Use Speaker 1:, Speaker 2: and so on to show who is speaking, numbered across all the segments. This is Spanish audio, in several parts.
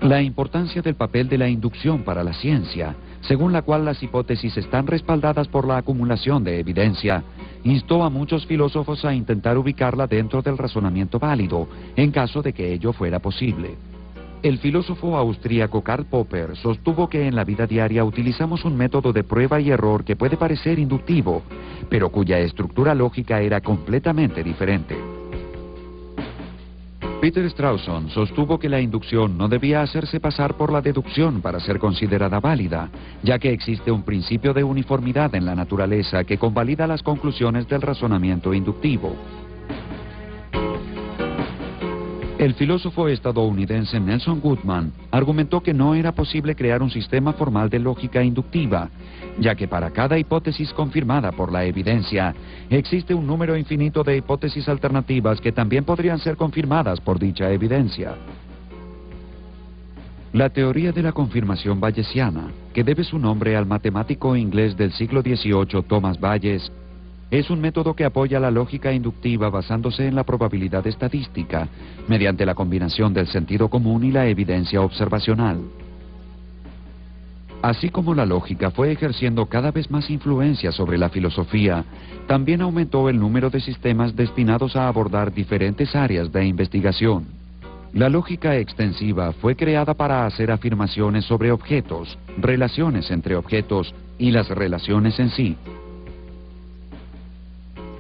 Speaker 1: La importancia del papel de la inducción para la ciencia, según la cual las hipótesis están respaldadas por la acumulación de evidencia, instó a muchos filósofos a intentar ubicarla dentro del razonamiento válido, en caso de que ello fuera posible. El filósofo austríaco Karl Popper sostuvo que en la vida diaria utilizamos un método de prueba y error que puede parecer inductivo, pero cuya estructura lógica era completamente diferente. Peter Strawson sostuvo que la inducción no debía hacerse pasar por la deducción para ser considerada válida, ya que existe un principio de uniformidad en la naturaleza que convalida las conclusiones del razonamiento inductivo. El filósofo estadounidense Nelson Goodman argumentó que no era posible crear un sistema formal de lógica inductiva, ya que para cada hipótesis confirmada por la evidencia, existe un número infinito de hipótesis alternativas que también podrían ser confirmadas por dicha evidencia. La teoría de la confirmación bayesiana, que debe su nombre al matemático inglés del siglo XVIII Thomas Bayes, es un método que apoya la lógica inductiva basándose en la probabilidad estadística, mediante la combinación del sentido común y la evidencia observacional. Así como la lógica fue ejerciendo cada vez más influencia sobre la filosofía, también aumentó el número de sistemas destinados a abordar diferentes áreas de investigación. La lógica extensiva fue creada para hacer afirmaciones sobre objetos, relaciones entre objetos y las relaciones en sí.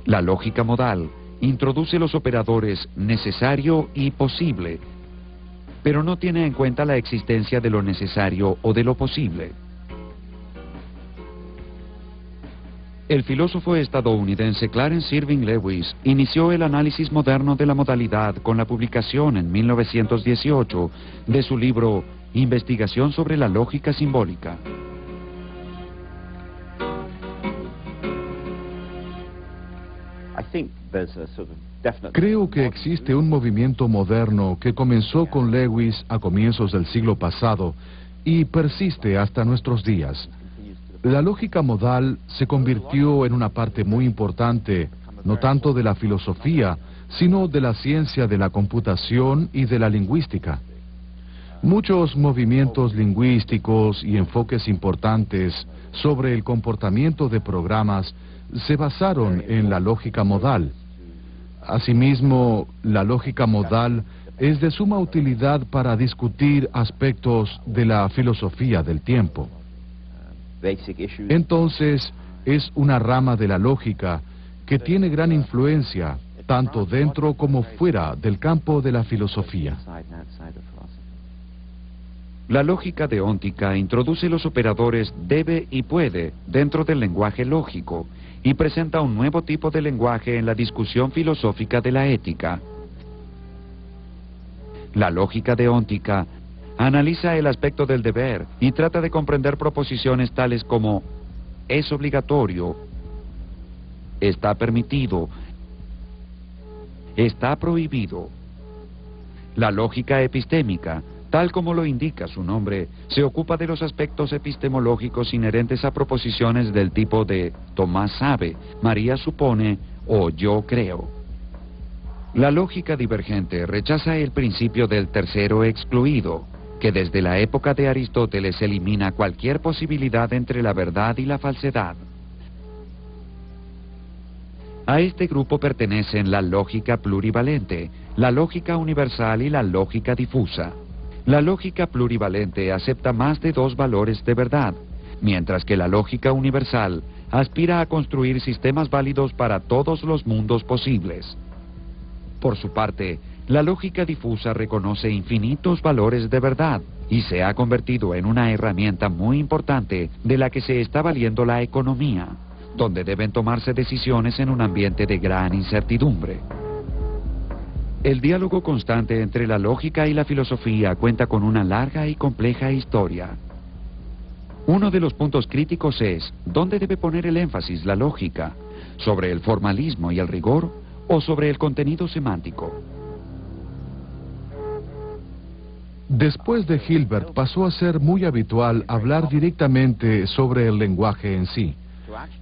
Speaker 1: La lógica modal introduce los operadores necesario y posible, pero no tiene en cuenta la existencia de lo necesario o de lo posible. El filósofo estadounidense Clarence Irving Lewis inició el análisis moderno de la modalidad con la publicación en 1918 de su libro Investigación sobre la lógica simbólica.
Speaker 2: Creo que existe un movimiento moderno que comenzó con Lewis a comienzos del siglo pasado y persiste hasta nuestros días. La lógica modal se convirtió en una parte muy importante, no tanto de la filosofía, sino de la ciencia de la computación y de la lingüística. Muchos movimientos lingüísticos y enfoques importantes sobre el comportamiento de programas se basaron en la lógica modal. Asimismo, la lógica modal es de suma utilidad para discutir aspectos de la filosofía del tiempo. Entonces, es una rama de la lógica que tiene gran influencia, tanto dentro como fuera del campo de la filosofía.
Speaker 1: La lógica deóntica introduce los operadores debe y puede dentro del lenguaje lógico y presenta un nuevo tipo de lenguaje en la discusión filosófica de la ética. La lógica deóntica analiza el aspecto del deber y trata de comprender proposiciones tales como es obligatorio, está permitido, está prohibido. La lógica epistémica, tal como lo indica su nombre, se ocupa de los aspectos epistemológicos inherentes a proposiciones del tipo de Tomás sabe, María supone o yo creo. La lógica divergente rechaza el principio del tercero excluido, que desde la época de Aristóteles elimina cualquier posibilidad entre la verdad y la falsedad. A este grupo pertenecen la lógica plurivalente, la lógica universal y la lógica difusa. La lógica plurivalente acepta más de dos valores de verdad, mientras que la lógica universal aspira a construir sistemas válidos para todos los mundos posibles. Por su parte, la lógica difusa reconoce infinitos valores de verdad y se ha convertido en una herramienta muy importante de la que se está valiendo la economía, donde deben tomarse decisiones en un ambiente de gran incertidumbre. El diálogo constante entre la lógica y la filosofía cuenta con una larga y compleja historia. Uno de los puntos críticos es, ¿dónde debe poner el énfasis la lógica? ¿Sobre el formalismo y el rigor o sobre el contenido semántico?
Speaker 2: Después de Hilbert pasó a ser muy habitual hablar directamente sobre el lenguaje en sí.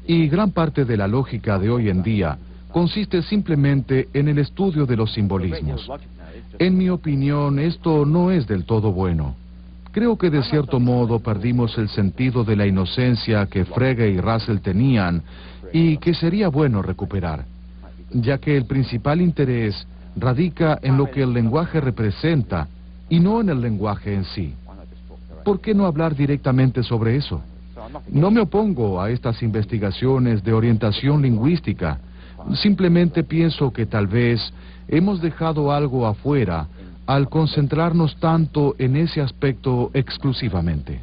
Speaker 2: Y gran parte de la lógica de hoy en día consiste simplemente en el estudio de los simbolismos. En mi opinión, esto no es del todo bueno. Creo que de cierto modo perdimos el sentido de la inocencia que Frege y Russell tenían y que sería bueno recuperar, ya que el principal interés radica en lo que el lenguaje representa y no en el lenguaje en sí. ¿Por qué no hablar directamente sobre eso? No me opongo a estas investigaciones de orientación lingüística. Simplemente pienso que tal vez hemos dejado algo afuera al concentrarnos tanto en ese aspecto exclusivamente.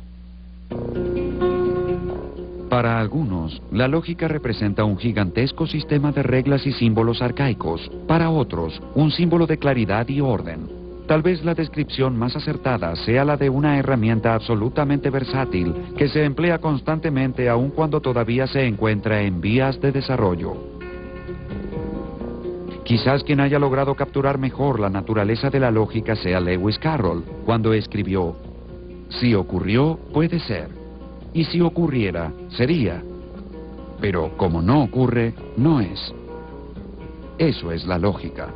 Speaker 1: Para algunos, la lógica representa un gigantesco sistema de reglas y símbolos arcaicos. Para otros, un símbolo de claridad y orden. Tal vez la descripción más acertada sea la de una herramienta absolutamente versátil que se emplea constantemente aun cuando todavía se encuentra en vías de desarrollo. Quizás quien haya logrado capturar mejor la naturaleza de la lógica sea Lewis Carroll, cuando escribió: si ocurrió, puede ser, y si ocurriera, sería, pero como no ocurre, no es. Eso es la lógica.